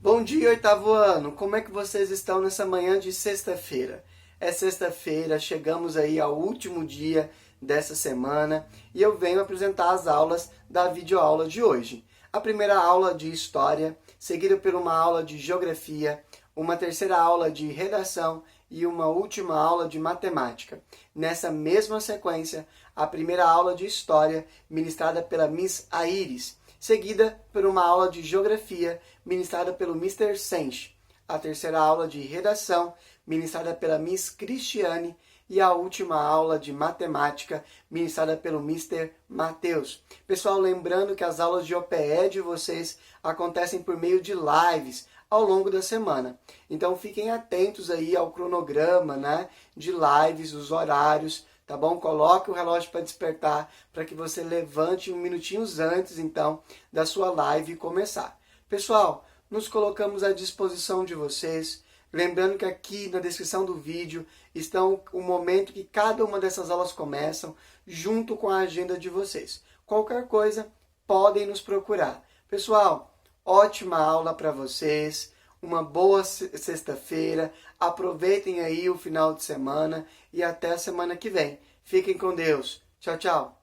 Bom dia, oitavo ano! Como é que vocês estão nessa manhã de sexta-feira? É sexta-feira, chegamos aí ao último dia dessa semana e eu venho apresentar as aulas da videoaula de hoje. A primeira aula de História, seguida por uma aula de Geografia, uma terceira aula de Redação e uma última aula de Matemática. Nessa mesma sequência, a primeira aula de História, ministrada pela Miss Aires, seguida por uma aula de Geografia, ministrada pelo Mr. Sench, a terceira aula de Redação, ministrada pela Miss Cristiane, e a última aula de Matemática, ministrada pelo Mr. Matheus. Pessoal, lembrando que as aulas de OPE de vocês acontecem por meio de lives ao longo da semana. Então fiquem atentos aí ao cronograma, né, de lives, os horários, tá bom? Coloque o relógio para despertar, para que você levante um minutinhos antes, então, da sua live começar. Pessoal, nos colocamos à disposição de vocês. Lembrando que aqui na descrição do vídeo estão o momento que cada uma dessas aulas começam, junto com a agenda de vocês. Qualquer coisa, podem nos procurar. Pessoal, ótima aula para vocês, uma boa sexta-feira, aproveitem aí o final de semana e até a semana que vem. Fiquem com Deus. Tchau, tchau.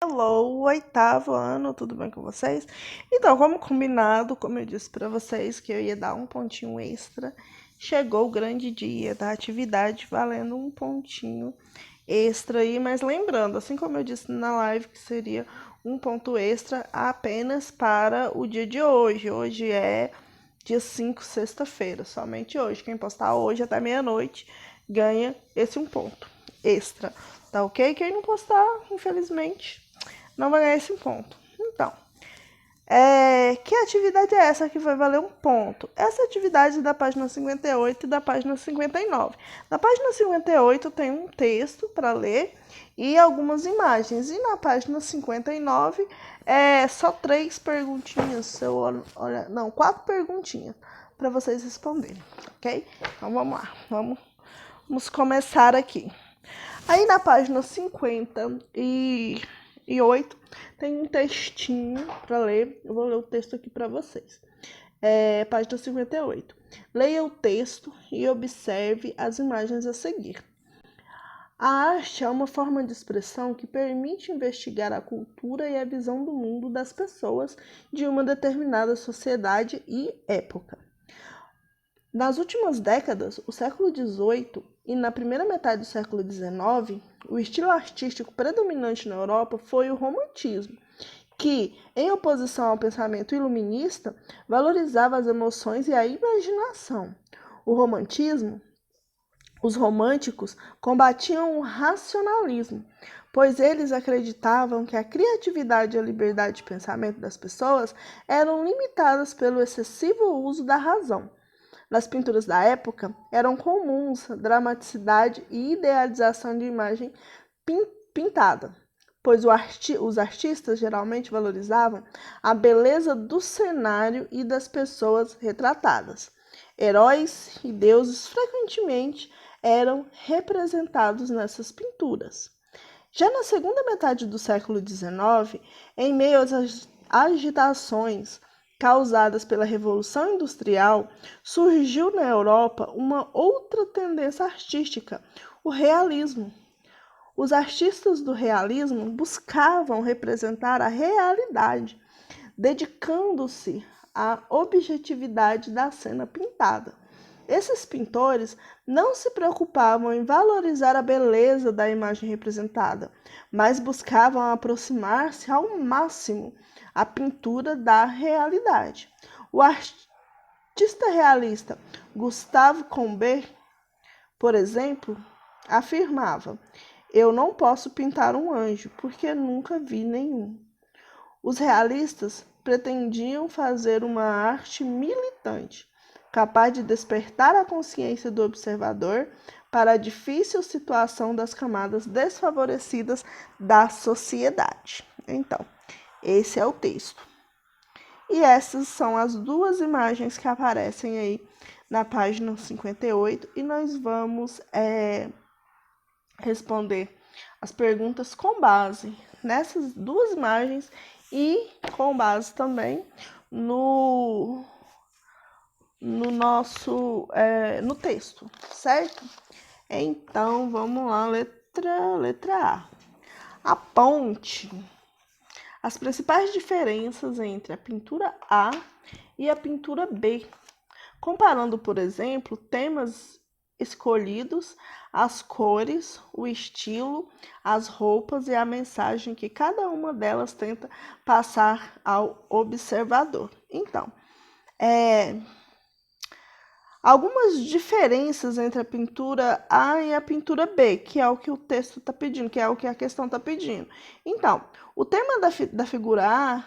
Hello, oitavo ano, tudo bem com vocês? Então, como combinado, como eu disse para vocês que eu ia dar um pontinho extra, chegou o grande dia da atividade valendo um pontinho extra aí, mas lembrando, assim como eu disse na live, que seria um ponto extra apenas para o dia de hoje. Hoje é dia 5, sexta-feira, somente hoje. Quem postar hoje até meia-noite ganha esse um ponto extra, tá ok? Quem não postar, infelizmente, não vai ganhar esse ponto. Então, que atividade é essa que vai valer um ponto? Essa atividade é da página 58 e da página 59. Na página 58 tem um texto para ler e algumas imagens. E na página 59 só 3 perguntinhas, não, 4 perguntinhas para vocês responderem, ok? Então vamos lá, vamos começar aqui. Aí na página 58 tem um textinho para ler. Eu vou ler o texto aqui para vocês. Página 58. Leia o texto e observe as imagens a seguir. A arte é uma forma de expressão que permite investigar a cultura e a visão do mundo das pessoas de uma determinada sociedade e época. Nas últimas décadas, o século XVIII e na primeira metade do século XIX, o estilo artístico predominante na Europa foi o romantismo, que, em oposição ao pensamento iluminista, valorizava as emoções e a imaginação. Os românticos combatiam o racionalismo, pois eles acreditavam que a criatividade e a liberdade de pensamento das pessoas eram limitadas pelo excessivo uso da razão. Nas pinturas da época, eram comuns dramaticidade e idealização de imagem pintada, pois os artistas geralmente valorizavam a beleza do cenário e das pessoas retratadas. Heróis e deuses frequentemente eram representados nessas pinturas. Já na segunda metade do século XIX, em meio às agitações causadas pela Revolução Industrial, surgiu na Europa uma outra tendência artística, o realismo. Os artistas do realismo buscavam representar a realidade, dedicando-se à objetividade da cena pintada. Esses pintores não se preocupavam em valorizar a beleza da imagem representada, mas buscavam aproximar-se ao máximo a pintura da realidade. O artista realista Gustave Courbet, por exemplo, afirmava: "Eu não posso pintar um anjo, porque nunca vi nenhum." Os realistas pretendiam fazer uma arte militante, capaz de despertar a consciência do observador para a difícil situação das camadas desfavorecidas da sociedade. Então, esse é o texto. E essas são as 2 imagens que aparecem aí na página 58 e nós vamos responder as perguntas com base nessas duas imagens e com base também no no texto, certo? Então, vamos lá, letra A. Aponte as principais diferenças entre a pintura A e a pintura B, comparando, por exemplo, temas escolhidos, as cores, o estilo, as roupas e a mensagem que cada uma delas tenta passar ao observador. Então, algumas diferenças entre a pintura A e a pintura B, que é o que o texto está pedindo, que é o que a questão está pedindo. Então, o tema da figura A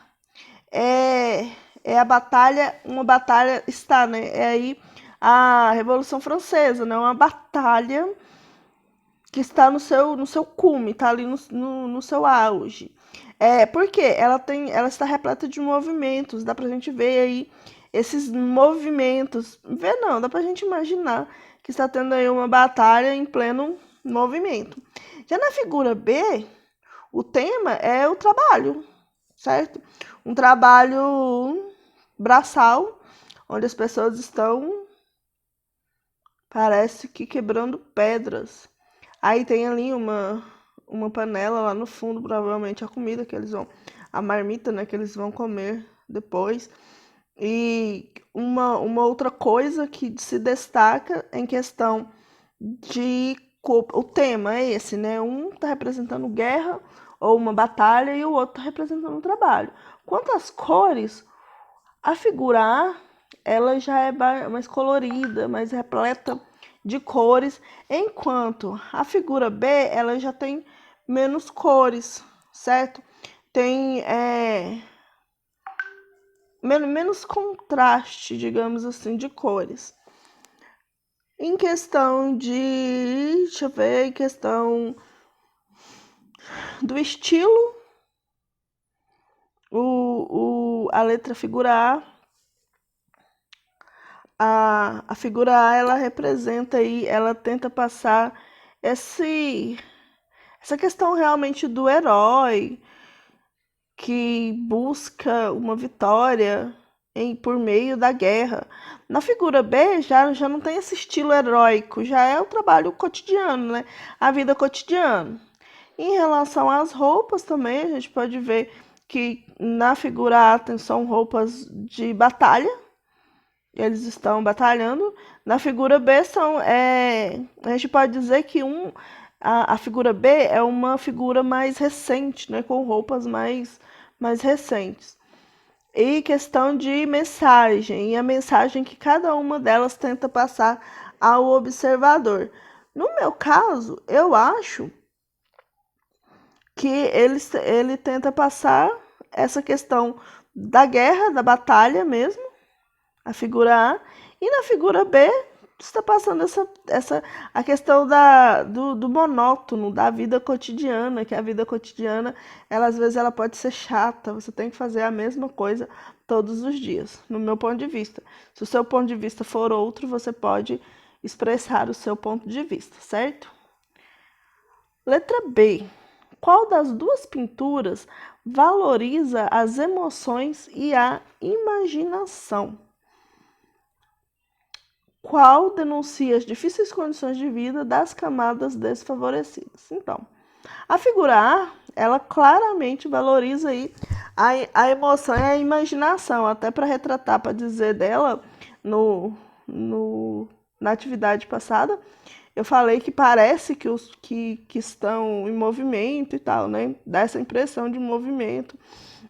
é a batalha, uma batalha está, né? É aí a Revolução Francesa, né? Uma batalha que está no seu cume, está ali no seu auge. Porque ela está repleta de movimentos, dá pra gente ver aí esses movimentos. Ver não, dá pra gente imaginar que está tendo aí uma batalha em pleno movimento. Já na figura B, o tema é o trabalho, certo? Um trabalho braçal, onde as pessoas estão, parece que quebrando pedras. Aí tem ali uma panela lá no fundo, provavelmente a comida que eles vão, a marmita, né, que eles vão comer depois. E uma outra coisa que se destaca em questão de o tema é esse, né? Um está representando guerra ou uma batalha e o outro está representando um trabalho. Quanto às cores, a figura A, ela já é mais colorida, mais repleta de cores, enquanto a figura B, ela já tem menos cores, certo? Tem menos contraste, digamos assim, de cores. Em questão de, deixa eu ver, em questão do estilo, a letra figura a figura A, ela representa aí, ela tenta passar essa questão realmente do herói que busca uma vitória por meio da guerra. Na figura B já não tem esse estilo heróico, já é o trabalho cotidiano, né? A vida cotidiana. Em relação às roupas também, a gente pode ver que na figura A são roupas de batalha, eles estão batalhando. Na figura B a gente pode dizer que a figura B é uma figura mais recente, né, com roupas mais recentes. E questão de mensagem, e a mensagem que cada uma delas tenta passar ao observador. No meu caso, eu acho que ele tenta passar essa questão da guerra, da batalha mesmo, a figura A, e na figura B está passando a questão do monótono, da vida cotidiana, que a vida cotidiana, às vezes ela pode ser chata, você tem que fazer a mesma coisa todos os dias, no meu ponto de vista. Se o seu ponto de vista for outro, você pode expressar o seu ponto de vista, certo? Letra B. Qual das duas pinturas valoriza as emoções e a imaginação? Qual denuncia as difíceis condições de vida das camadas desfavorecidas? Então, a figura A, ela claramente valoriza aí a emoção e a imaginação, até para retratar, para dizer dela na atividade passada, eu falei que parece que os que estão em movimento e tal, né? Dá essa impressão de movimento.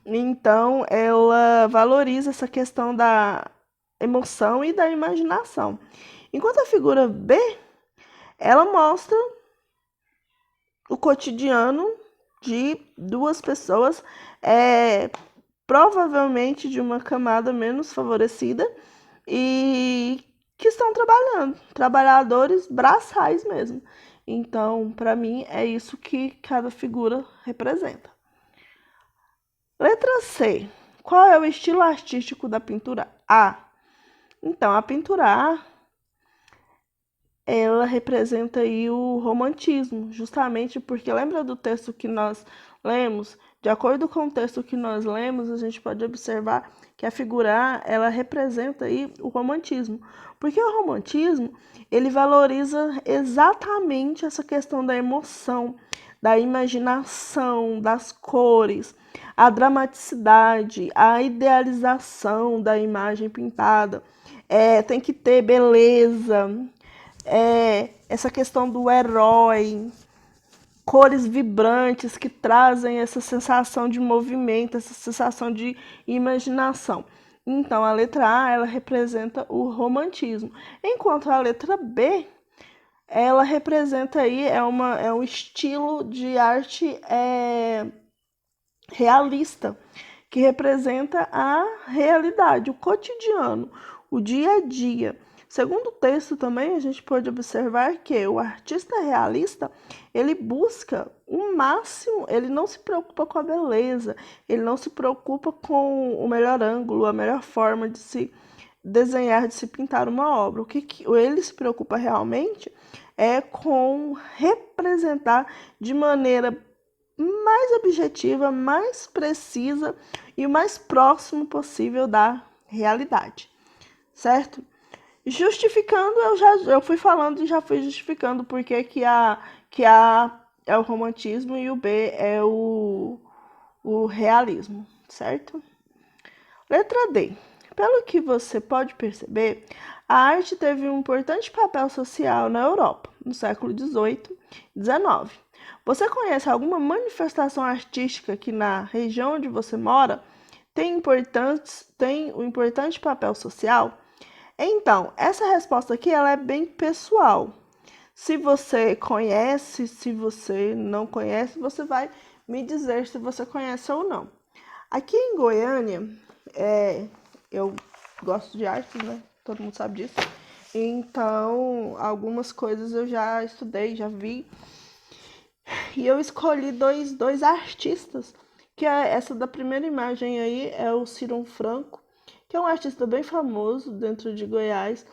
Então, ela valoriza essa questão da emoção e da imaginação. Enquanto a figura B, ela mostra o cotidiano de duas pessoas, provavelmente de uma camada menos favorecida e que estão trabalhando, trabalhadores braçais mesmo. Então, para mim, é isso que cada figura representa. Letra C. Qual é o estilo artístico da pintura A? Então, a pintura A ela representa aí o romantismo, justamente porque lembra do texto que nós lemos? De acordo com o texto que nós lemos, a gente pode observar que a figura A, ela representa aí o romantismo. Porque o romantismo, ele valoriza exatamente essa questão da emoção, da imaginação, das cores, a dramaticidade, a idealização da imagem pintada. Tem que ter beleza, essa questão do herói, cores vibrantes que trazem essa sensação de movimento, essa sensação de imaginação. Então, a letra A, ela representa o romantismo, enquanto a letra B, ela representa aí, é um estilo de arte realista, que representa a realidade, o cotidiano, o dia a dia. Segundo o texto também, a gente pode observar que o artista realista, ele busca o máximo, ele não se preocupa com a beleza, ele não se preocupa com o melhor ângulo, a melhor forma de se desenhar, de se pintar uma obra. O que ele se preocupa realmente é com representar de maneira mais objetiva, mais precisa e o mais próximo possível da realidade, certo? Justificando, eu fui falando e já fui justificando porque que A é o romantismo e o B é o realismo, certo? Letra D. Pelo que você pode perceber, a arte teve um importante papel social na Europa, no século XVIII e XIX. Você conhece alguma manifestação artística que na região onde você mora tem um importante papel social? Então, essa resposta aqui ela é bem pessoal. Se você conhece, se você não conhece, você vai me dizer se você conhece ou não. Aqui em Goiânia, eu gosto de artes, né? Todo mundo sabe disso. Então, algumas coisas eu já estudei, já vi. E eu escolhi dois artistas, que essa da primeira imagem aí é o Ciro Franco, que é um artista bem famoso dentro de Goiás,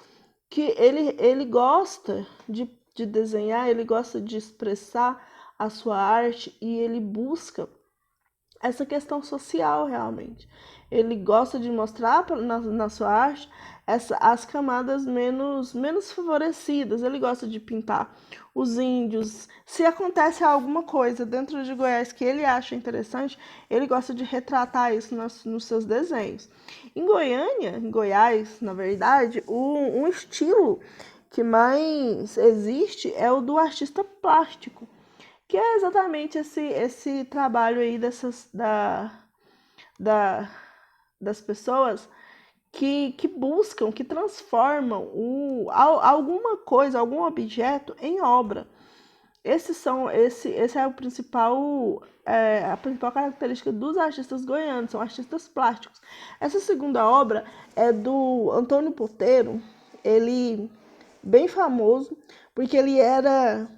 que ele gosta de desenhar, ele gosta de expressar a sua arte e ele busca essa questão social realmente. Ele gosta de mostrar na sua arte as camadas menos favorecidas. Ele gosta de pintar os índios. Se acontece alguma coisa dentro de Goiás que ele acha interessante, ele gosta de retratar isso nos seus desenhos. Em Goiás, na verdade, um estilo que mais existe é o do artista plástico, que é exatamente esse trabalho aí das pessoas que buscam, que transformam alguma coisa, algum objeto em obra. Esse é a principal característica dos artistas goianos, são artistas plásticos. Essa segunda obra é do Antônio Poteiro, ele bem famoso, porque ele era,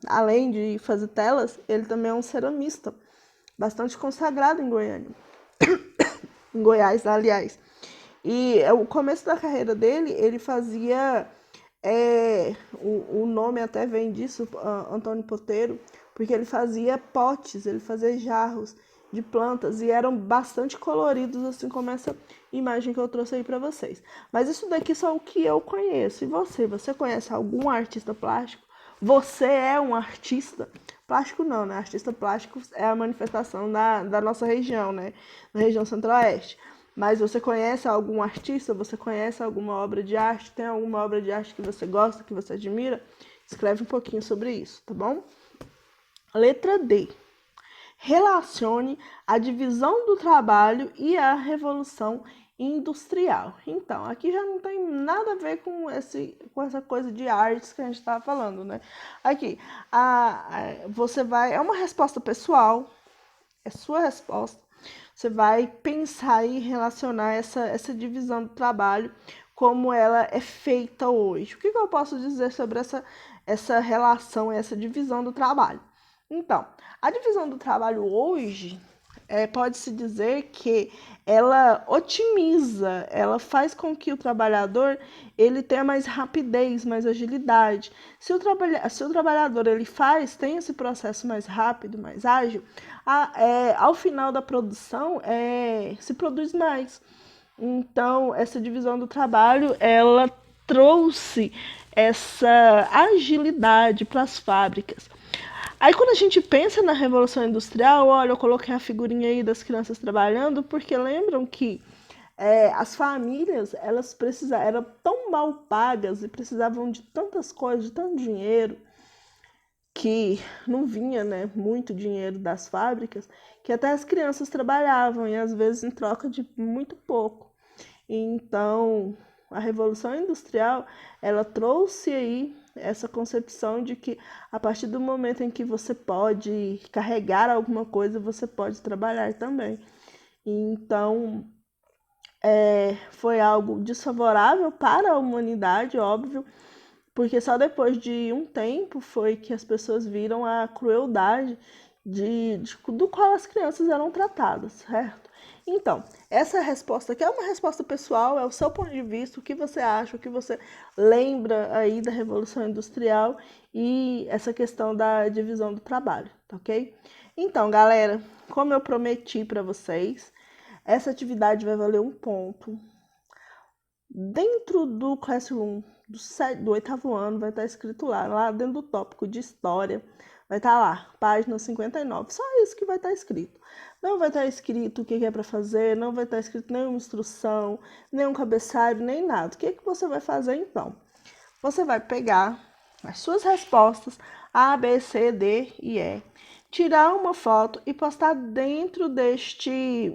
além de fazer telas, ele também é um ceramista, bastante consagrado em Goiânia, em Goiás, aliás. E o começo da carreira dele, ele fazia, o nome até vem disso, Antônio Poteiro, porque ele fazia potes, ele fazia jarros de plantas e eram bastante coloridos, assim como essa imagem que eu trouxe aí para vocês. Mas isso daqui só o que eu conheço. E você conhece algum artista plástico? Você é um artista plástico? Não, né? Artista plástico é a manifestação da nossa região, né? Na região centro-oeste. Mas você conhece algum artista? Você conhece alguma obra de arte? Tem alguma obra de arte que você gosta, que você admira? Escreve um pouquinho sobre isso, tá bom? Letra D. Relacione a divisão do trabalho e a revolução industrial. Então, aqui já não tem nada a ver com essa coisa de artes que a gente estava falando, né? Aqui, você vai... É uma resposta pessoal, é sua resposta. Você vai pensar e relacionar essa divisão do trabalho, como ela é feita hoje. O que eu posso dizer sobre essa relação, essa divisão do trabalho? Então, a divisão do trabalho hoje, pode-se dizer que ela otimiza, ela faz com que o trabalhador ele tenha mais rapidez, mais agilidade. Se o trabalhador tem esse processo mais rápido, mais ágil, ao final da produção se produz mais. Então, essa divisão do trabalho, ela trouxe essa agilidade para as fábricas. Aí quando a gente pensa na Revolução Industrial, olha, eu coloquei a figurinha aí das crianças trabalhando, porque lembram que as famílias, eram tão mal pagas e precisavam de tantas coisas, de tanto dinheiro, que não vinha, né, muito dinheiro das fábricas, que até as crianças trabalhavam, e às vezes em troca de muito pouco. Então, a Revolução Industrial, ela trouxe aí essa concepção de que a partir do momento em que você pode carregar alguma coisa, você pode trabalhar também. Então, foi algo desfavorável para a humanidade, óbvio, porque só depois de um tempo foi que as pessoas viram a crueldade do qual as crianças eram tratadas, certo? Então, essa resposta aqui é uma resposta pessoal, é o seu ponto de vista, o que você acha, o que você lembra aí da Revolução Industrial e essa questão da divisão do trabalho, tá ok? Então, galera, como eu prometi para vocês, essa atividade vai valer um ponto. Dentro do Classroom do 8º ano vai estar escrito lá dentro do tópico de História, vai estar lá, página 59, só isso que vai estar escrito. Não vai estar escrito o que é para fazer, não vai estar escrito nenhuma instrução, nenhum cabeçalho, nem nada. O que você vai fazer então? Você vai pegar as suas respostas A, B, C, D e E, tirar uma foto e postar dentro deste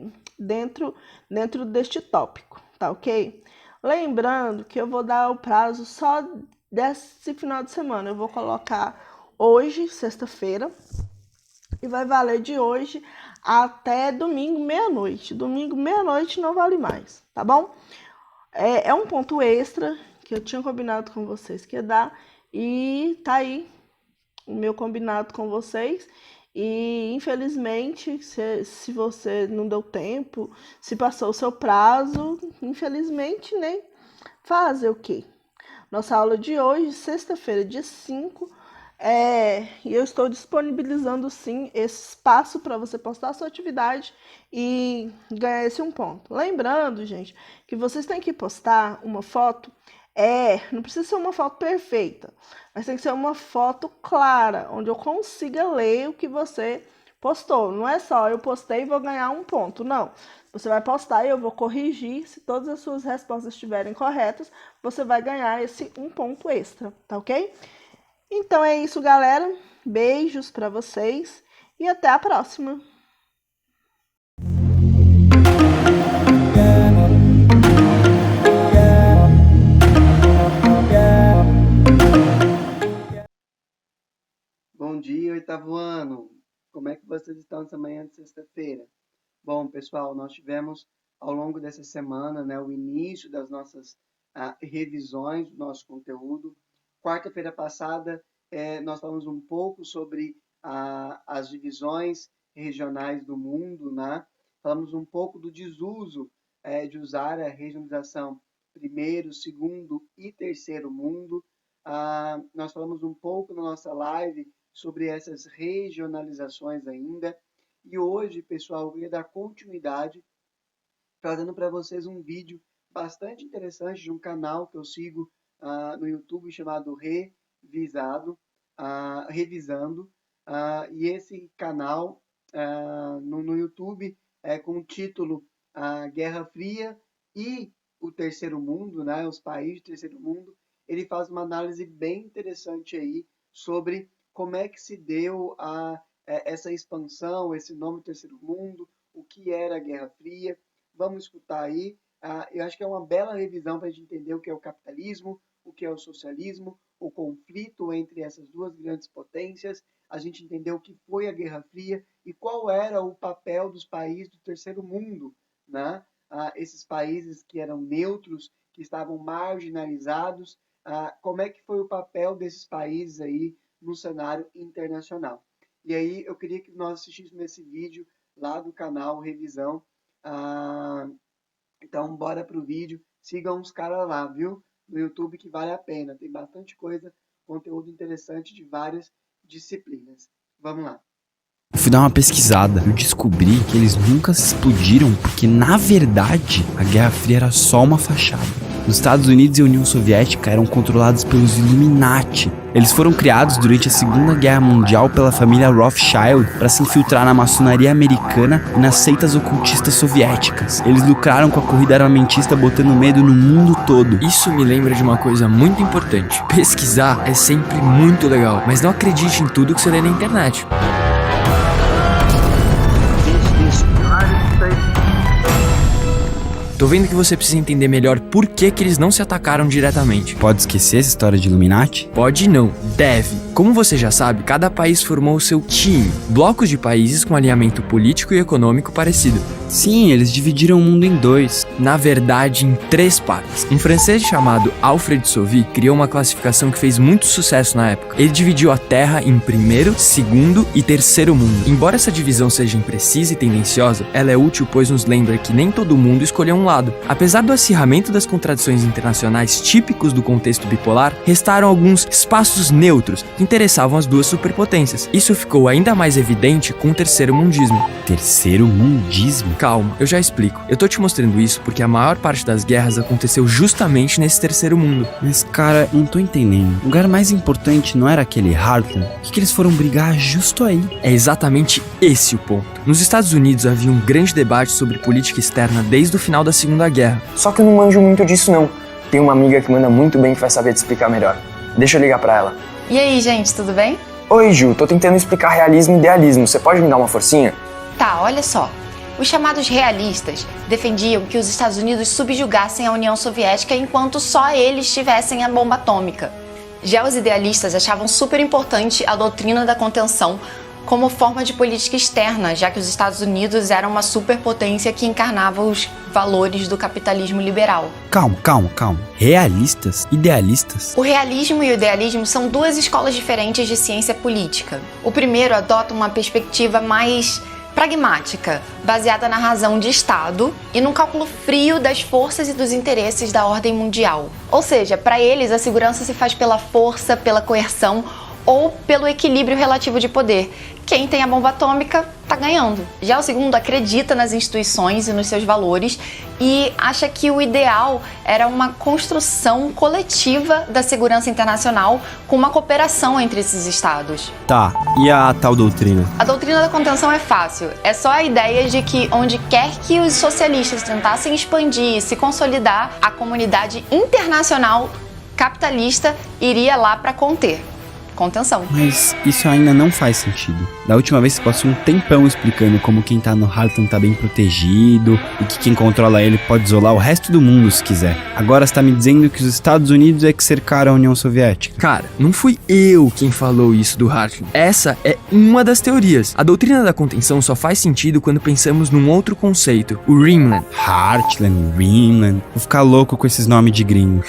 tópico, tá ok? Lembrando que eu vou dar o prazo só desse final de semana. Eu vou colocar hoje, sexta-feira, e vai valer de hoje até domingo, meia-noite. Domingo, meia-noite não vale mais, tá bom? É um ponto extra que eu tinha combinado com vocês que ia dar, e tá aí o meu combinado com vocês. E infelizmente, se você não deu tempo, se passou o seu prazo, infelizmente, nem fazer o quê? Nossa aula de hoje, sexta-feira, dia 5, e eu estou disponibilizando sim esse espaço para você postar a sua atividade e ganhar esse um ponto. Lembrando, gente, que vocês têm que postar uma foto, não precisa ser uma foto perfeita, mas tem que ser uma foto clara, onde eu consiga ler o que você postou. Não é só eu postei e vou ganhar um ponto, não. Você vai postar e eu vou corrigir. Se todas as suas respostas estiverem corretas, você vai ganhar esse um ponto extra, tá ok? Então é isso, galera. Beijos para vocês e até a próxima. Bom dia, 8º ano. Como é que vocês estão nessa manhã de sexta-feira? Bom, pessoal, nós tivemos ao longo dessa semana, né, o início das nossas revisões do nosso conteúdo. Quarta-feira passada, nós falamos um pouco sobre as divisões regionais do mundo, né? Falamos um pouco do desuso de usar a regionalização primeiro, segundo e terceiro mundo. Nós falamos um pouco na nossa live sobre essas regionalizações ainda. E hoje, pessoal, eu queria dar continuidade trazendo para vocês um vídeo bastante interessante de um canal que eu sigo no YouTube chamado Revisando. E esse canal no YouTube é com o título Guerra Fria e o Terceiro Mundo, né, os países do Terceiro Mundo. Ele faz uma análise bem interessante aí sobre como é que se deu essa expansão, esse nome Terceiro Mundo, o que era a Guerra Fria. Vamos escutar aí. Eu acho que é uma bela revisão para a gente entender o que é o capitalismo, o que é o socialismo, o conflito entre essas duas grandes potências, a gente entender o que foi a Guerra Fria e qual era o papel dos países do Terceiro Mundo, né? Esses países que eram neutros, que estavam marginalizados, como é que foi o papel desses países aí no cenário internacional. E aí eu queria que nós assistíssemos esse vídeo lá do canal Revisão. Então, bora pro vídeo. Sigam os caras lá, viu? No YouTube, que vale a pena. Tem bastante coisa, conteúdo interessante de várias disciplinas. Vamos lá. Eu fui dar uma pesquisada, eu descobri que eles nunca se explodiram porque, na verdade, a Guerra Fria era só uma fachada. Os Estados Unidos e a União Soviética eram controlados pelos Illuminati. Eles foram criados durante a Segunda Guerra Mundial pela família Rothschild para se infiltrar na maçonaria americana e nas seitas ocultistas soviéticas. Eles lucraram com a corrida armamentista botando medo no mundo todo. Isso me lembra de uma coisa muito importante. Pesquisar é sempre muito legal, mas não acredite em tudo que você lê na internet. Tô vendo que você precisa entender melhor por que eles não se atacaram diretamente. Pode esquecer essa história de Illuminati? Pode não, deve. Como você já sabe, cada país formou o seu time, blocos de países com alinhamento político e econômico parecido. Sim, eles dividiram o mundo em dois. Na verdade, em 3 partes. Um francês chamado Alfred Sauvy criou uma classificação que fez muito sucesso na época. Ele dividiu a Terra em primeiro, segundo e terceiro mundo. Embora essa divisão seja imprecisa e tendenciosa, ela é útil pois nos lembra que nem todo mundo escolheu um lado. Apesar do acirramento das contradições internacionais típicos do contexto bipolar, restaram alguns espaços neutros que interessavam as duas superpotências. Isso ficou ainda mais evidente com o terceiro mundismo. Terceiro mundismo? Calma, eu já explico. Eu tô te mostrando isso porque a maior parte das guerras aconteceu justamente nesse terceiro mundo. Mas cara, não tô entendendo. O lugar mais importante não era aquele Heartland? Por que eles foram brigar justo aí? É exatamente esse o ponto. Nos Estados Unidos havia um grande debate sobre política externa desde o final da Segunda Guerra. Só que eu não manjo muito disso não. Tem uma amiga que manda muito bem que vai saber te explicar melhor. Deixa eu ligar pra ela. E aí, gente, tudo bem? Oi, Ju, tô tentando explicar realismo e idealismo. Você pode me dar uma forcinha? Tá, olha só. Os chamados realistas defendiam que os Estados Unidos subjugassem a União Soviética enquanto só eles tivessem a bomba atômica. Já os idealistas achavam super importante a doutrina da contenção como forma de política externa, já que os Estados Unidos eram uma superpotência que encarnava os valores do capitalismo liberal. Calma. Realistas? Idealistas? O realismo e o idealismo são duas escolas diferentes de ciência política. O primeiro adota uma perspectiva mais pragmática, baseada na razão de Estado e no cálculo frio das forças e dos interesses da ordem mundial. Ou seja, para eles a segurança se faz pela força, pela coerção ou pelo equilíbrio relativo de poder. Quem tem a bomba atômica está ganhando. Já o segundo acredita nas instituições e nos seus valores e acha que o ideal era uma construção coletiva da segurança internacional com uma cooperação entre esses estados. Tá, e a tal doutrina? A doutrina da contenção é fácil. É só a ideia de que onde quer que os socialistas tentassem expandir e se consolidar, a comunidade internacional capitalista iria lá para conter. Contenção. Mas isso ainda não faz sentido. Da última vez você passou um tempão explicando como quem tá no Heartland tá bem protegido e que quem controla ele pode isolar o resto do mundo se quiser. Agora você tá me dizendo que os Estados Unidos é que cercaram a União Soviética. Cara, não fui eu quem falou isso do Heartland. Essa é uma das teorias. A doutrina da contenção só faz sentido quando pensamos num outro conceito, o Ringland. Heartland, Ringland. Vou ficar louco com esses nomes de gringo.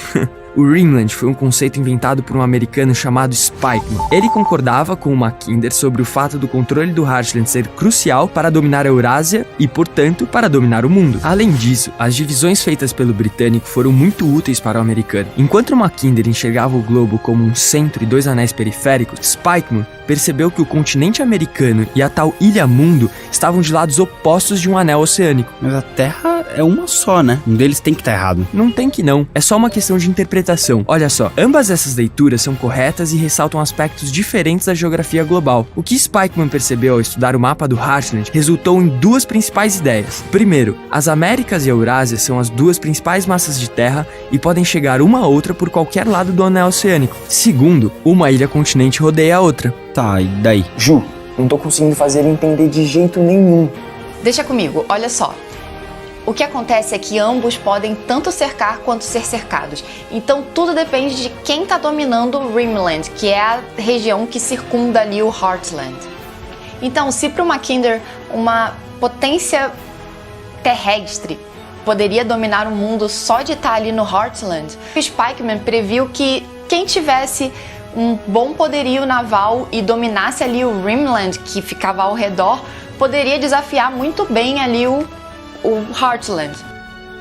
O Ringland foi um conceito inventado por um americano chamado Spikeman. Ele concordava com o Mackinder sobre o fato do controle do Heartland ser crucial para dominar a Eurásia e, portanto, para dominar o mundo. Além disso, as divisões feitas pelo britânico foram muito úteis para o americano. Enquanto o Mackinder enxergava o globo como um centro e 2 anéis periféricos, Spikeman percebeu que o continente americano e a tal ilha-mundo estavam de lados opostos de um anel oceânico. Mas a Terra é uma só, né? Um deles tem que estar errado. Não tem que não, é só uma questão de interpretação. Olha só, ambas essas leituras são corretas e ressaltam aspectos diferentes da geografia global. O que Spikeman percebeu ao estudar o mapa do Heartland resultou em 2 principais ideias. Primeiro, as Américas e a Eurásia são as 2 principais massas de terra e podem chegar uma a outra por qualquer lado do anel oceânico. Segundo, uma ilha-continente rodeia a outra. Tá, e daí? Ju, não tô conseguindo fazer ele entender de jeito nenhum. Deixa comigo, olha só. O que acontece é que ambos podem tanto cercar quanto ser cercados. Então tudo depende de quem está dominando o Ringland, que é a região que circunda ali o Heartland. Então, se para o Mackinder uma potência terrestre poderia dominar o mundo só de estar ali no Heartland, o Spikeman previu que quem tivesse um bom poderio naval e dominasse ali o Rimland, que ficava ao redor, poderia desafiar muito bem ali o Heartland.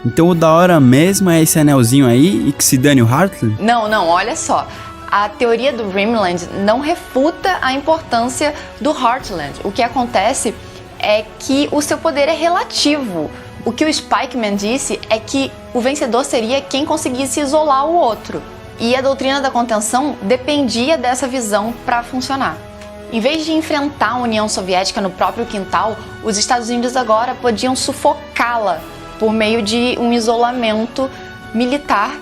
Então o da hora mesmo é esse anelzinho aí e que se dane o Heartland? Não, olha só. A teoria do Rimland não refuta a importância do Heartland. O que acontece é que o seu poder é relativo. O que o Spikeman disse é que o vencedor seria quem conseguisse isolar o outro. E a doutrina da contenção dependia dessa visão para funcionar. Em vez de enfrentar a União Soviética no próprio quintal, os Estados Unidos agora podiam sufocá-la por meio de um isolamento militar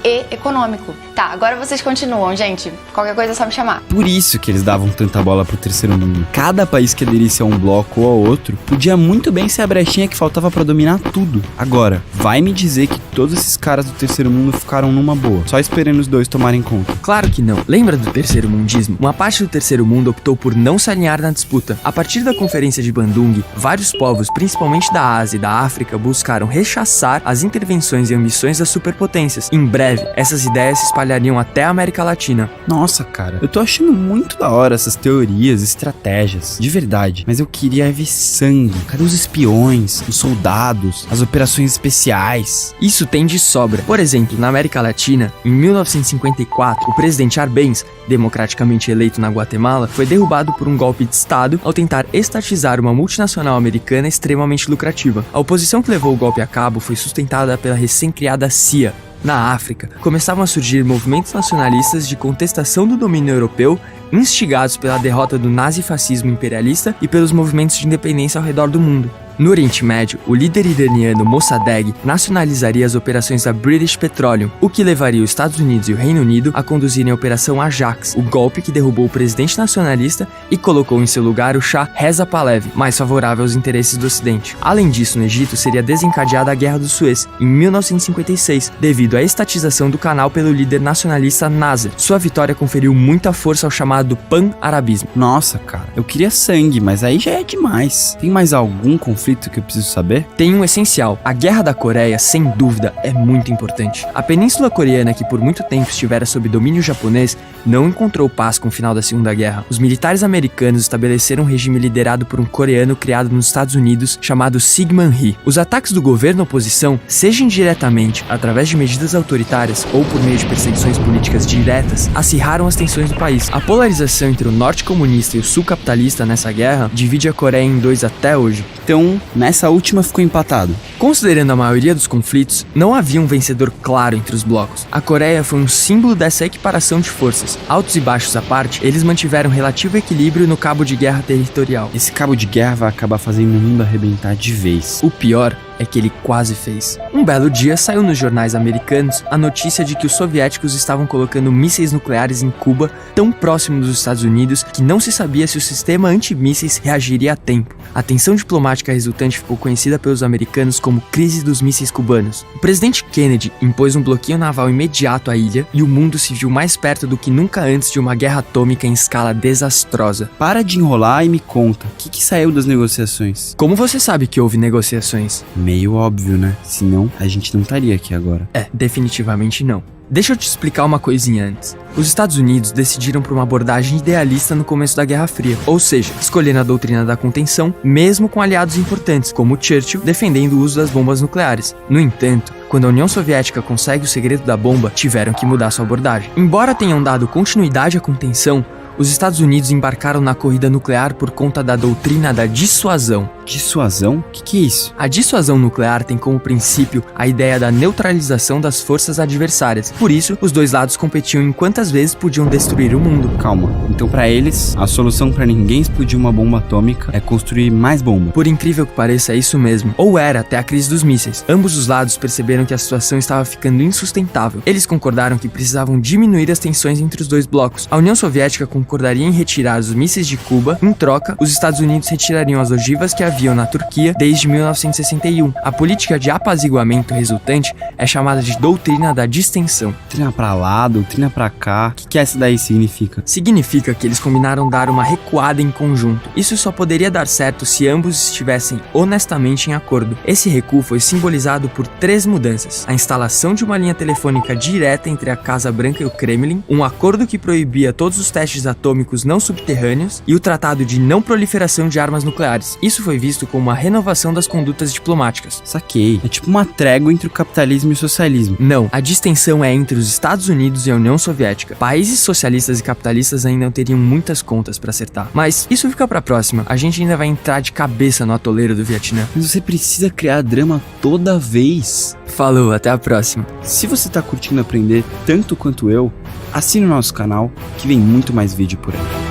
e econômico. Tá, agora vocês continuam, gente. Qualquer coisa é só me chamar. Por isso que eles davam tanta bola pro terceiro mundo. Cada país que aderisse a um bloco ou ao outro podia muito bem ser a brechinha que faltava pra dominar tudo. Agora, vai me dizer que todos esses caras do terceiro mundo ficaram numa boa, só esperando os dois tomarem conta. Claro que não. Lembra do terceiro mundismo? Uma parte do terceiro mundo optou por não se alinhar na disputa. A partir da Conferência de Bandung, vários povos, principalmente da Ásia e da África, buscaram rechaçar as intervenções e ambições das superpotências. Em breve, essas ideias se espalhariam até a América Latina. Nossa, cara, eu tô achando muito da hora essas teorias, estratégias, de verdade. Mas eu queria ver sangue. Cadê os espiões, os soldados, as operações especiais? Isso tem de sobra. Por exemplo, na América Latina, em 1954, o presidente Arbenz, democraticamente eleito na Guatemala, foi derrubado por um golpe de Estado ao tentar estatizar uma multinacional americana extremamente lucrativa. A oposição que levou o golpe a cabo foi sustentada pela recém-criada CIA. Na África, começavam a surgir movimentos nacionalistas de contestação do domínio europeu, instigados pela derrota do nazifascismo imperialista e pelos movimentos de independência ao redor do mundo. No Oriente Médio, o líder iraniano Mossadegh nacionalizaria as operações da British Petroleum, o que levaria os Estados Unidos e o Reino Unido a conduzirem a Operação Ajax, o golpe que derrubou o presidente nacionalista e colocou em seu lugar o Shah Reza Pahlavi, mais favorável aos interesses do Ocidente. Além disso, no Egito seria desencadeada a Guerra do Suez, em 1956, devido à estatização do canal pelo líder nacionalista Nasser. Sua vitória conferiu muita força ao chamado pan-arabismo. Nossa, cara, eu queria sangue, mas aí já é demais. Tem mais algum conflito que eu preciso saber? Tem um essencial. A Guerra da Coreia, sem dúvida, é muito importante. A Península Coreana, que por muito tempo estivera sob domínio japonês, não encontrou paz com o final da Segunda Guerra. Os militares americanos estabeleceram um regime liderado por um coreano criado nos Estados Unidos, chamado Syngman Rhee. Os ataques do governo oposição, seja indiretamente, através de medidas autoritárias ou por meio de perseguições políticas diretas, acirraram as tensões do país. A polarização entre o norte comunista e o sul capitalista nessa guerra divide a Coreia em dois até hoje. Então, nessa última ficou empatado. Considerando a maioria dos conflitos, não havia um vencedor claro entre os blocos. A Coreia foi um símbolo dessa equiparação de forças. Altos e baixos à parte, eles mantiveram relativo equilíbrio no cabo de guerra territorial. Esse cabo de guerra vai acabar fazendo o mundo arrebentar de vez. O pior é que ele quase fez. Um belo dia saiu nos jornais americanos a notícia de que os soviéticos estavam colocando mísseis nucleares em Cuba, tão próximo dos Estados Unidos que não se sabia se o sistema antimísseis reagiria a tempo. A tensão diplomática resultante ficou conhecida pelos americanos como crise dos mísseis cubanos. O presidente Kennedy impôs um bloqueio naval imediato à ilha e o mundo se viu mais perto do que nunca antes de uma guerra atômica em escala desastrosa. Para de enrolar e me conta, o que saiu das negociações? Como você sabe que houve negociações? Meio óbvio, né? Senão, a gente não estaria aqui agora. Definitivamente não. Deixa eu te explicar uma coisinha antes. Os Estados Unidos decidiram por uma abordagem idealista no começo da Guerra Fria, ou seja, escolhendo a doutrina da contenção, mesmo com aliados importantes, como Churchill, defendendo o uso das bombas nucleares. No entanto, quando a União Soviética consegue o segredo da bomba, tiveram que mudar sua abordagem. Embora tenham dado continuidade à contenção, os Estados Unidos embarcaram na corrida nuclear por conta da doutrina da dissuasão. Dissuasão? O que é isso? A dissuasão nuclear tem como princípio a ideia da neutralização das forças adversárias. Por isso, os dois lados competiam em quantas vezes podiam destruir o mundo. Calma. Então, pra eles, a solução pra ninguém explodir uma bomba atômica é construir mais bomba. Por incrível que pareça, é isso mesmo. Ou era até a crise dos mísseis. Ambos os lados perceberam que a situação estava ficando insustentável. Eles concordaram que precisavam diminuir as tensões entre os dois blocos. A União Soviética concordaria em retirar os mísseis de Cuba. Em troca, os Estados Unidos retirariam as ogivas que haviam viviam na Turquia desde 1961. A política de apaziguamento resultante é chamada de doutrina da distensão. Doutrina pra lá, doutrina pra cá. O que essa daí significa? Significa que eles combinaram dar uma recuada em conjunto. Isso só poderia dar certo se ambos estivessem honestamente em acordo. Esse recuo foi simbolizado por 3 mudanças: a instalação de uma linha telefônica direta entre a Casa Branca e o Kremlin, um acordo que proibia todos os testes atômicos não subterrâneos e o Tratado de Não Proliferação de Armas Nucleares. Isso foi visto como uma renovação das condutas diplomáticas. Saquei. É tipo uma trégua entre o capitalismo e o socialismo. Não, a distensão é entre os Estados Unidos e a União Soviética. Países socialistas e capitalistas ainda não teriam muitas contas pra acertar. Mas isso fica pra próxima. A gente ainda vai entrar de cabeça no atoleiro do Vietnã. Mas você precisa criar drama toda vez. Falou, até a próxima. Se você tá curtindo aprender tanto quanto eu, assine o nosso canal que vem muito mais vídeo por aí.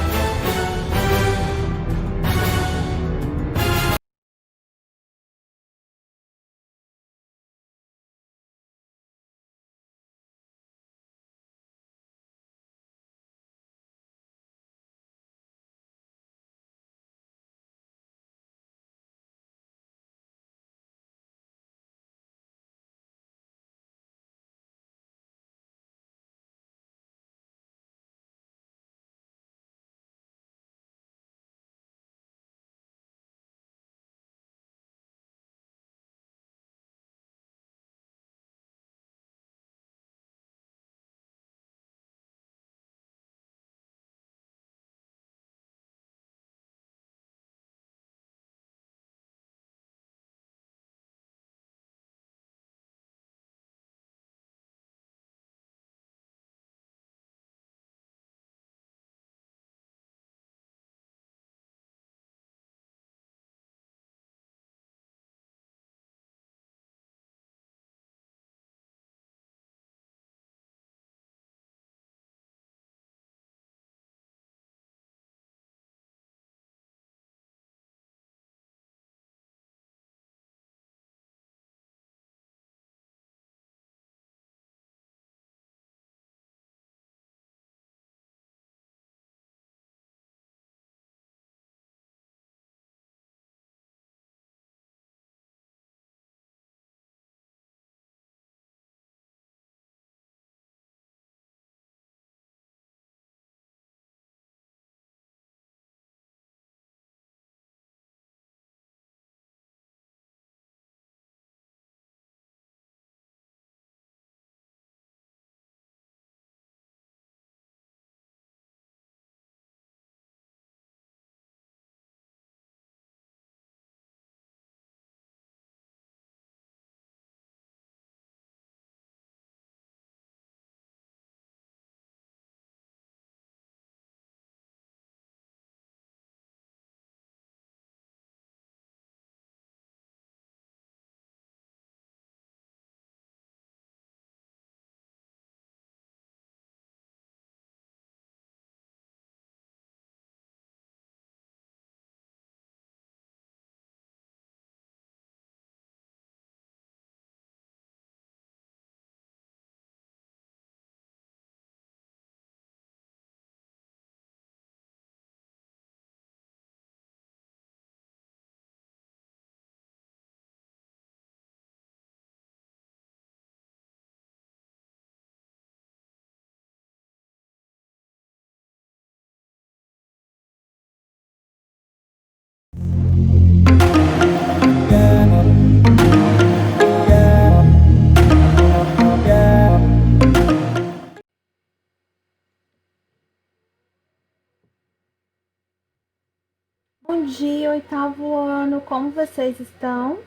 Bom dia, 8º ano, como vocês estão?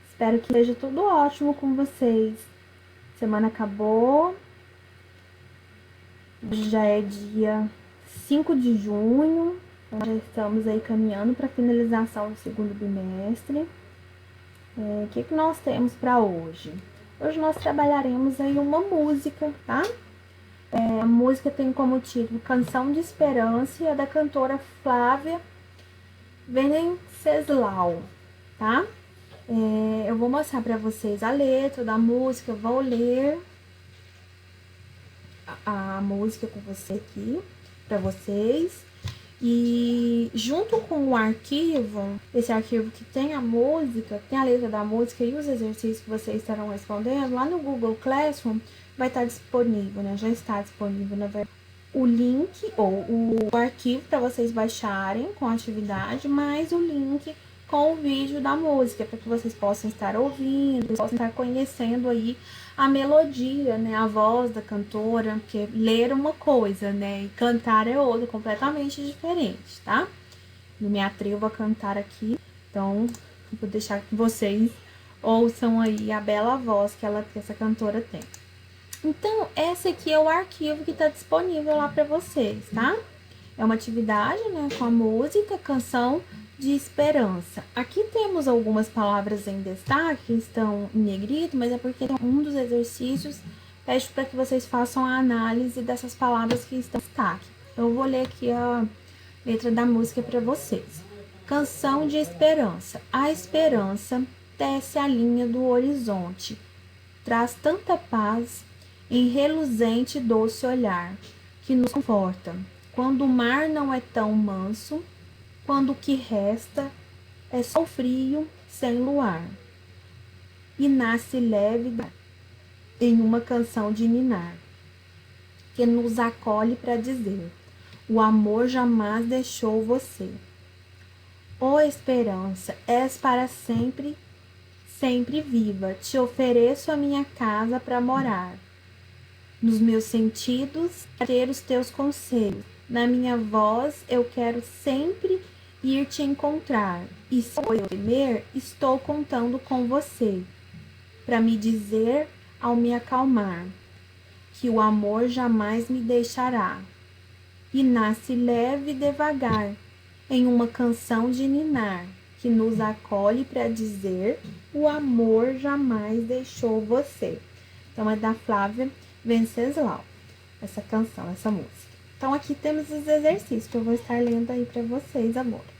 Espero que esteja tudo ótimo com vocês. Semana acabou, já é dia 5 de junho, nós já estamos aí caminhando para a finalização do segundo bimestre. O que nós temos para hoje? Hoje nós trabalharemos aí uma música, tá? A música tem como título Canção de Esperança e é da cantora Flávia Venceslau, tá? Eu vou mostrar para vocês a letra da música, vou ler a música com você aqui, para vocês. E E junto com o arquivo, esse arquivo que tem a música, tem a letra da música e os exercícios que vocês estarão respondendo, lá no Google Classroom vai estar disponível, né? Já está disponível, na verdade, o link ou o arquivo para vocês baixarem com a atividade, mais o link com o vídeo da música, para que vocês possam estar ouvindo, possam estar conhecendo aí a melodia, né, a voz da cantora, porque ler é uma coisa, né, e cantar é outra, completamente diferente, tá? Não me atrevo a cantar aqui, então vou deixar que vocês ouçam aí a bela voz que essa cantora tem. Então, esse aqui é o arquivo que está disponível lá para vocês, tá? É uma atividade, né, com a música, canção de esperança. Aqui temos algumas palavras em destaque que estão em negrito, mas é porque um dos exercícios pede para que vocês façam a análise dessas palavras que estão em destaque. Eu vou ler aqui a letra da música para vocês. Canção de esperança. A esperança desce a linha do horizonte, traz tanta paz em reluzente e doce olhar, que nos conforta. Quando o mar não é tão manso, quando o que resta é só frio sem luar, e nasce leve em uma canção de ninar, que nos acolhe para dizer: o amor jamais deixou você. Ó esperança, és para sempre, sempre viva, te ofereço a minha casa para morar. Nos meus sentidos, ter os teus conselhos. Na minha voz, eu quero sempre ir te encontrar. E se eu temer, estou contando com você, para me dizer, ao me acalmar, que o amor jamais me deixará. E nasce leve e devagar, em uma canção de ninar, que nos acolhe para dizer, o amor jamais deixou você. Então, é da Flávia Venceslau, essa canção, essa música. Então, aqui temos os exercícios que eu vou estar lendo aí para vocês agora.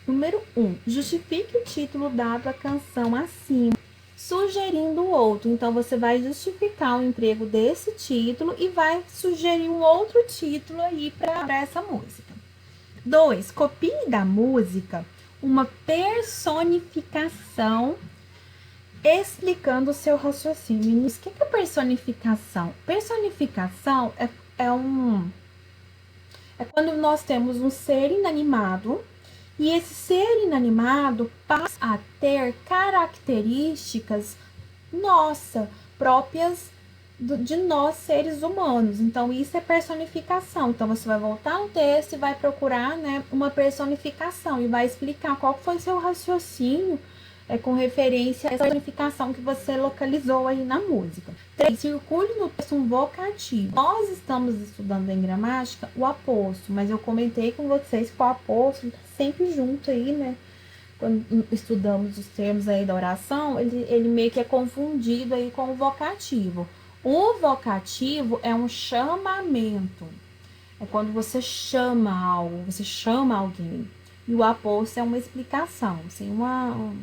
Número 1. Justifique o título dado à canção acima, sugerindo outro. Então, você vai justificar o emprego desse título e vai sugerir um outro título aí para essa música. 2. Copie da música uma personificação explicando o seu raciocínio. O que é personificação? Personificação é quando nós temos um ser inanimado e esse ser inanimado passa a ter características próprias de nós, seres humanos. Então, isso é personificação. Então, você vai voltar no texto e vai procurar, né, uma personificação e vai explicar qual foi seu raciocínio com referência a essa personificação que você localizou aí na música. 3. Circule no texto um vocativo. Nós estamos estudando em gramática o aposto, mas eu comentei com vocês que o aposto está sempre junto aí, né? Quando estudamos os termos aí da oração, ele meio que é confundido aí com o vocativo. O vocativo é um chamamento. É quando você chama algo, você chama alguém. E o aposto é uma explicação, assim, uma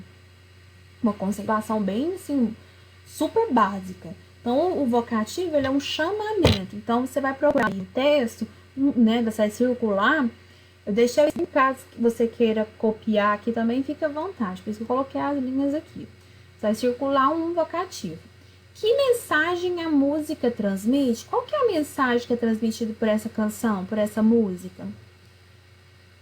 conceituação bem, assim, super básica. Então, o vocativo, ele é um chamamento. Então, você vai procurar o texto, né, você vai circular. Eu deixei, em caso que você queira copiar aqui também, fica à vontade. Por isso que eu coloquei as linhas aqui. Você vai circular um vocativo. Que mensagem a música transmite? Qual que é a mensagem que é transmitida por essa canção, por essa música?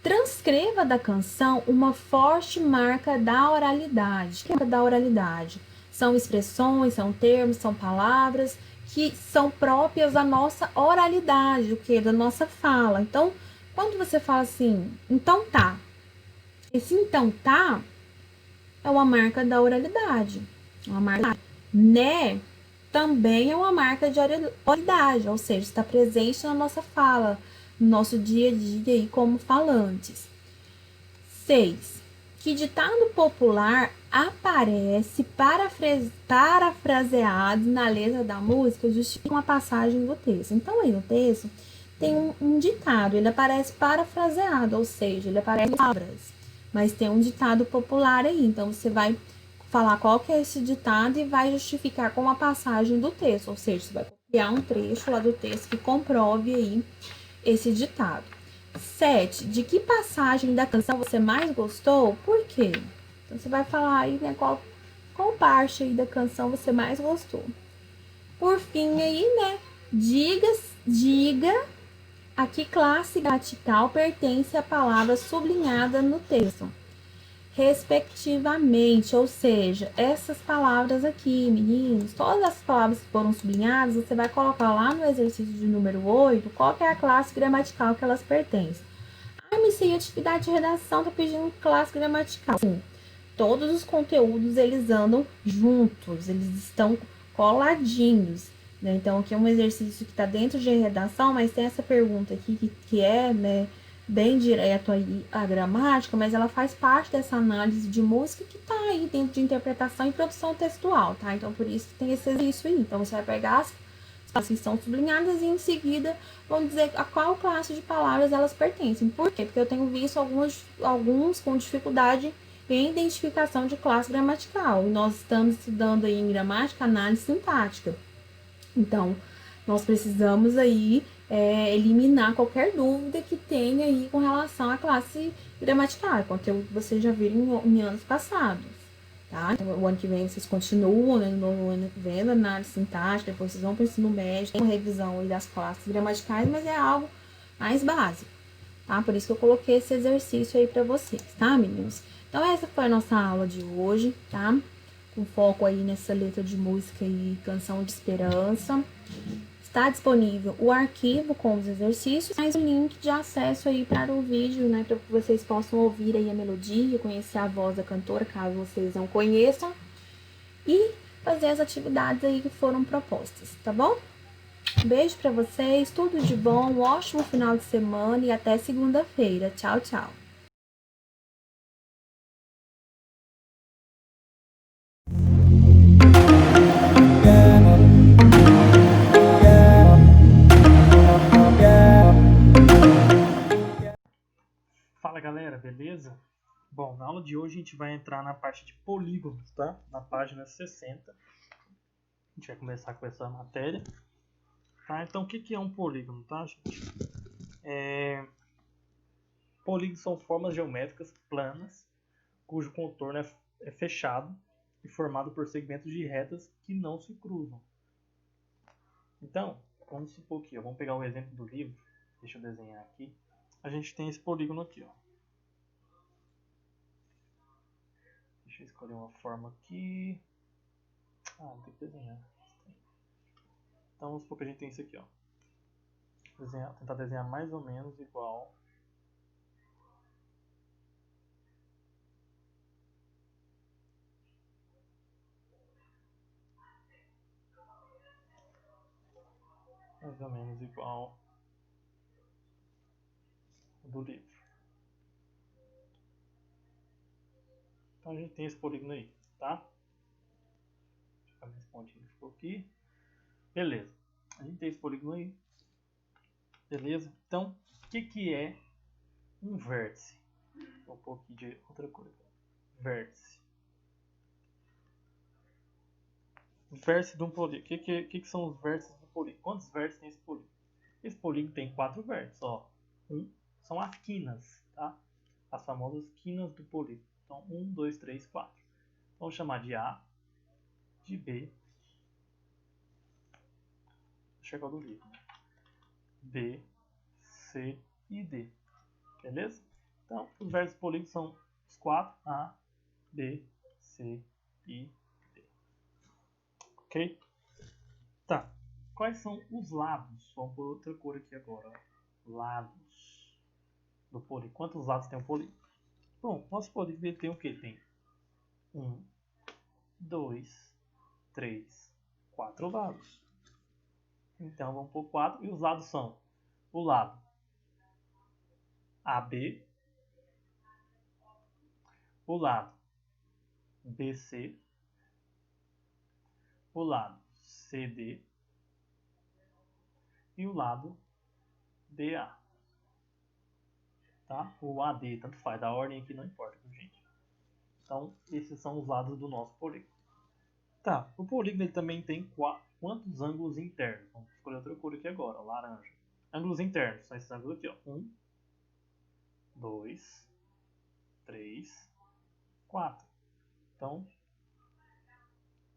Transcreva da canção uma forte marca da oralidade. O que é da oralidade? São expressões, são termos, são palavras que são próprias da nossa oralidade, o que? Da nossa fala. Então, quando você fala assim, então tá. Esse então tá é uma marca da oralidade. Uma marca, né? Também é uma marca de oralidade, ou seja, está presente na nossa fala, no nosso dia a dia aí como falantes. 6. Que ditado popular aparece parafraseado na letra da música, justifica uma passagem do texto. Então, aí no texto tem um ditado, ele aparece parafraseado, ou seja, ele aparece em palavras, mas tem um ditado popular aí. Então, você vai falar qual que é esse ditado e vai justificar com a passagem do texto, ou seja, você vai copiar um trecho lá do texto que comprove aí esse ditado. 7. De que passagem da canção você mais gostou? Por quê? Então você vai falar aí, né, qual parte aí da canção você mais gostou. Por fim aí, né, diga a que classe gramatical pertence a palavra sublinhada no texto, respectivamente. Ou seja, essas palavras aqui, meninos, todas as palavras que foram sublinhadas, você vai colocar lá no exercício de número 8, qual que é a classe gramatical que elas pertencem. Iniciei atividade de redação, tá pedindo classe gramatical. Sim, todos os conteúdos, eles andam juntos, eles estão coladinhos, né? Então, aqui é um exercício que está dentro de redação, mas tem essa pergunta aqui que é, né, bem direto aí a gramática, mas ela faz parte dessa análise de música que está aí dentro de interpretação e produção textual, tá? Então, por isso que tem esse exercício aí. Então, você vai pegar as que são sublinhadas e em seguida vamos dizer a qual classe de palavras elas pertencem. Por quê? Porque eu tenho visto alguns com dificuldade em identificação de classe gramatical. E nós estamos estudando aí em gramática análise sintática. Então, nós precisamos aí eliminar qualquer dúvida que tenha aí com relação à classe gramatical, conteúdo que vocês já viram em anos passados. Tá? Então, o ano que vem vocês continuam, né? No ano que vem, análise sintática, depois vocês vão para o ensino médio, tem uma revisão aí das classes gramaticais, mas é algo mais básico, tá? Por isso que eu coloquei esse exercício aí para vocês, tá, meninos? Então, essa foi a nossa aula de hoje, tá? Com foco aí nessa letra de música e canção de esperança. Está disponível o arquivo com os exercícios, mais o link de acesso aí para o vídeo, né, para que vocês possam ouvir aí a melodia, conhecer a voz da cantora, caso vocês não conheçam, e fazer as atividades aí que foram propostas, tá bom? Um beijo para vocês, tudo de bom, um ótimo final de semana e até segunda-feira. Tchau, tchau. Fala galera, beleza? Bom, na aula de hoje a gente vai entrar na parte de polígonos, tá? Na página 60. A gente vai começar com essa matéria. Tá? Então, o que é um polígono, tá, gente? Polígonos são formas geométricas planas, cujo contorno é fechado e formado por segmentos de retas que não se cruzam. Então, vamos supor aqui, ó, vamos pegar o exemplo do livro. Deixa eu desenhar aqui. A gente tem esse polígono aqui, ó. Deixa eu escolher uma forma aqui. Não tem que desenhar. Então vamos supor que a gente tem isso aqui, ó. Tentar desenhar mais ou menos igual. Mais ou menos igual o do livro. Então a gente tem esse polígono aí, tá? Deixa eu ver esse pontinho que ficou aqui. Beleza. A gente tem esse polígono aí. Beleza? Então, o que é um vértice? Vou pôr aqui de outra coisa. Vértice. Vértice de um polígono. O que são os vértices do polígono? Quantos vértices tem esse polígono? Esse polígono tem 4 vértices, ó. São as quinas, tá? As famosas quinas do polígono. Então, 1, 2, 3, 4. Então, vou chamar de A, de B. Deixa eu chegar do livro, né? B, C e D. Beleza? Então, os vértices do polígono são os 4, A, B, C e D. Ok? Tá. Quais são os lados? Vamos por outra cor aqui agora. Ó. Lados do polígono. Quantos lados tem o polígono? Bom, nosso polígono tem o que? Tem 1, 2, 3, 4 lados. Então vamos por 4. E os lados são o lado AB, o lado BC, o lado CD e o lado DA. Tá? O AD, tanto faz, a ordem aqui não importa, gente. Então, esses são os lados do nosso polígono. Tá, o polígono ele também tem quantos ângulos internos? Vamos escolher outra cor aqui agora, ó, laranja. Ângulos internos, são esses ângulos aqui, ó. 1, 2, 3, 4. Então,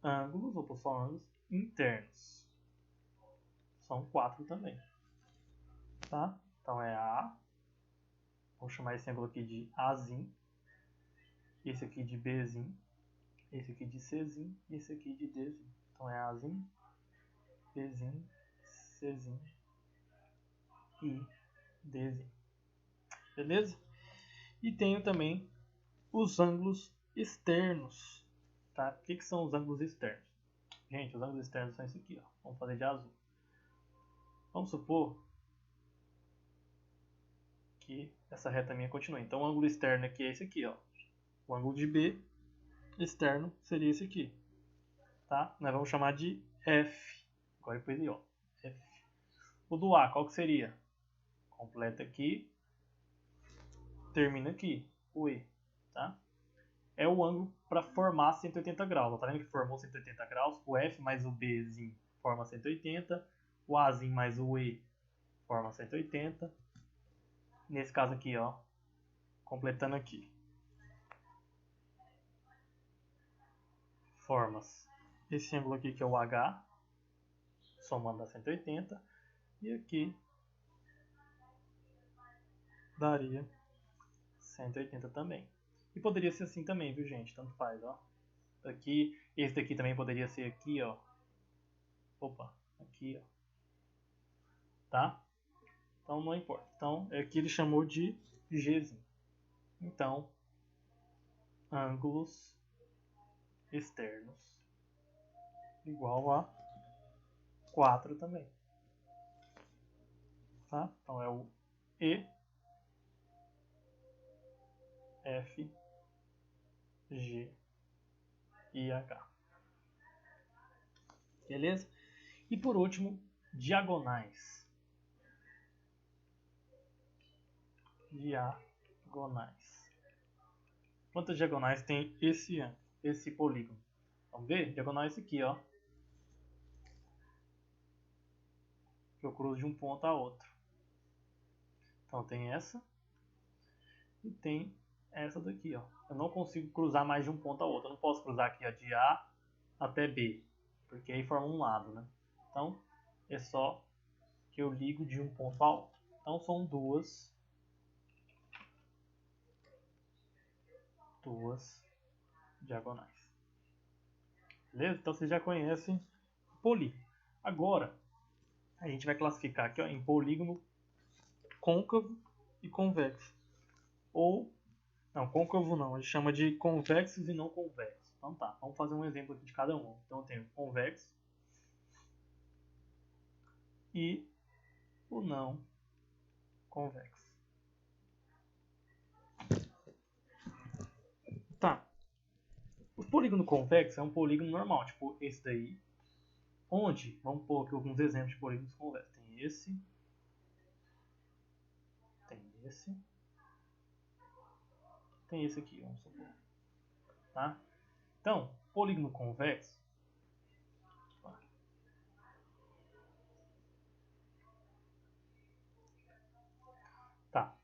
ângulos, vou pôr só ângulos internos. São 4 também. Tá? Então é A. Vou chamar esse ângulo aqui de Azinho. Esse aqui de Bzinho. Esse aqui de Czinho. E esse aqui de Dzinho. Então é Azinho, Bzinho, Czinho e Dzinho. Beleza? E tenho também os ângulos externos. Tá? O que são os ângulos externos? Gente, os ângulos externos são esse aqui. Ó. Vamos fazer de azul. Vamos supor que essa reta minha continue. Então o ângulo externo aqui é esse aqui. Ó. O ângulo de B externo seria esse aqui. Tá? Nós vamos chamar de F. Agora depois aí, ó. F. O do A, qual que seria? Completa aqui. Termina aqui. O E. Tá? É o ângulo para formar 180 graus. Tá vendo que formou 180 graus? O F mais o Bzinho forma 180. O Azinho mais o E forma 180. Nesse caso aqui, ó. Completando aqui. Formas. Esse ângulo aqui que é o H. Somando a 180. E aqui daria 180 também. E poderia ser assim também, viu, gente? Tanto faz, ó. Aqui, esse daqui também poderia ser aqui, ó. Opa, aqui, ó. Tá? Então não importa. Então, aqui ele chamou de Gzinho. Então, ângulos externos igual a 4 também. Tá? Então é o E, F, G e H. Beleza? E por último, diagonais. Diagonais. Quantas diagonais tem esse polígono? Vamos ver? Diagonal é esse aqui, ó. Que eu cruzo de um ponto a outro. Então tem essa. E tem essa daqui, ó. Eu não consigo cruzar mais de um ponto a outro. Eu não posso cruzar aqui, ó, de A até B. Porque aí forma um lado, né? Então, é só que eu ligo de um ponto a outro. Então são duas diagonais. Beleza? Então vocês já conhecem o polígono. Agora, a gente vai classificar aqui, ó, em polígono côncavo e convexo. Ou, não, côncavo não, a gente chama de convexos e não convexos. Então tá, vamos fazer um exemplo aqui de cada um. Então eu tenho convexo e o não convexo. Tá. O polígono convexo é um polígono normal, tipo esse daí. Onde, vamos pôr aqui alguns exemplos de polígonos convexos. Tem esse. Tem esse aqui, vamos supor. Tá? Então, polígono convexo. Tá.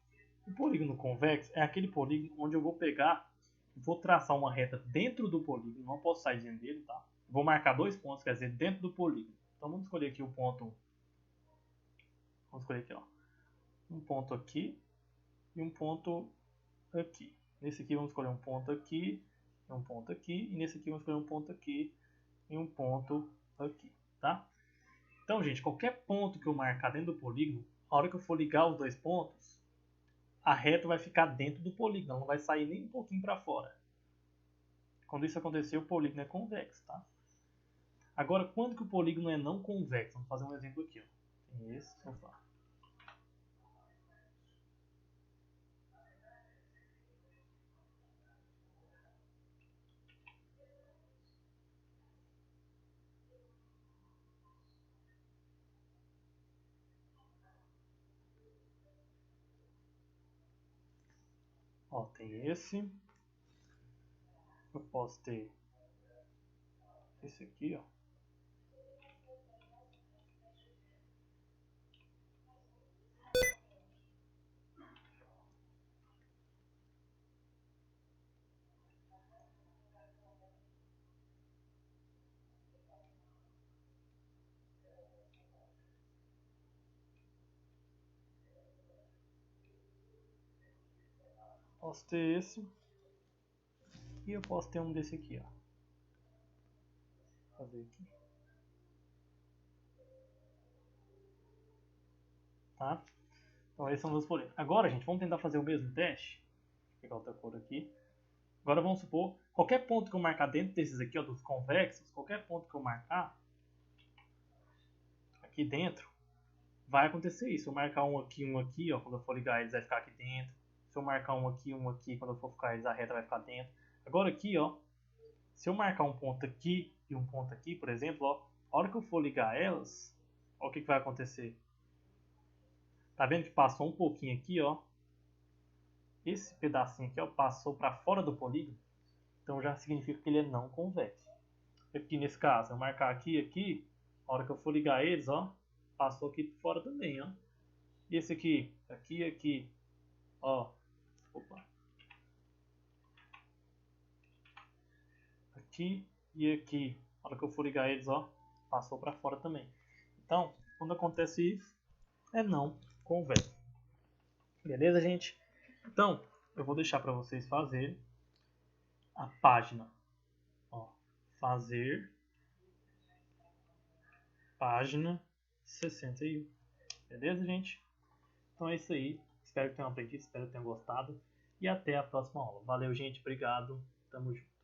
O polígono convexo é aquele polígono onde eu vou pegar, vou traçar uma reta dentro do polígono, não posso sair dentro dele, tá? Vou marcar 2 pontos, quer dizer, dentro do polígono. Então vamos escolher aqui o ponto. Vamos escolher aqui, ó. Um ponto aqui e um ponto aqui. Nesse aqui vamos escolher um ponto aqui e um ponto aqui. E nesse aqui vamos escolher um ponto aqui e um ponto aqui, tá? Então, gente, qualquer ponto que eu marcar dentro do polígono, a hora que eu for ligar os 2 pontos, a reta vai ficar dentro do polígono, ela não vai sair nem um pouquinho para fora. Quando isso acontecer, o polígono é convexo, tá? Agora, quando que o polígono é não convexo? Vamos fazer um exemplo aqui, ó. Tem esse, opa. Ó, tem esse. Eu posso ter esse aqui, ó. Posso ter esse. E eu posso ter um desse aqui, ó. Vou fazer aqui. Tá? Então esses são os polígonos. Agora, gente, vamos tentar fazer o mesmo teste. Vou pegar outra cor aqui. Agora vamos supor, qualquer ponto que eu marcar dentro desses aqui, ó, dos convexos, qualquer ponto que eu marcar aqui dentro, vai acontecer isso. Se eu marcar um aqui, ó, quando eu for ligar eles vai ficar aqui dentro. Se eu marcar um aqui, quando eu for ficar eles, a reta vai ficar dentro. Agora aqui, ó, se eu marcar um ponto aqui e um ponto aqui, por exemplo, ó, a hora que eu for ligar elas, ó, o que vai acontecer? Tá vendo que passou um pouquinho aqui, ó? Esse pedacinho aqui, ó, passou para fora do polígono. Então já significa que ele é não convexo. Aqui nesse caso, eu marcar aqui, a hora que eu for ligar eles, ó, passou aqui fora também, ó. E esse aqui, aqui, ó. Opa. Aqui e aqui, a hora que eu for ligar eles, ó, passou para fora também. Então, quando acontece isso, é não convexo. Beleza, gente? Então, eu vou deixar para vocês fazerem a página. Ó, fazer página 61. Beleza, gente? Então é isso aí. Espero que tenham aprendido, espero que tenham gostado. E até a próxima aula. Valeu, gente. Obrigado. Tamo junto.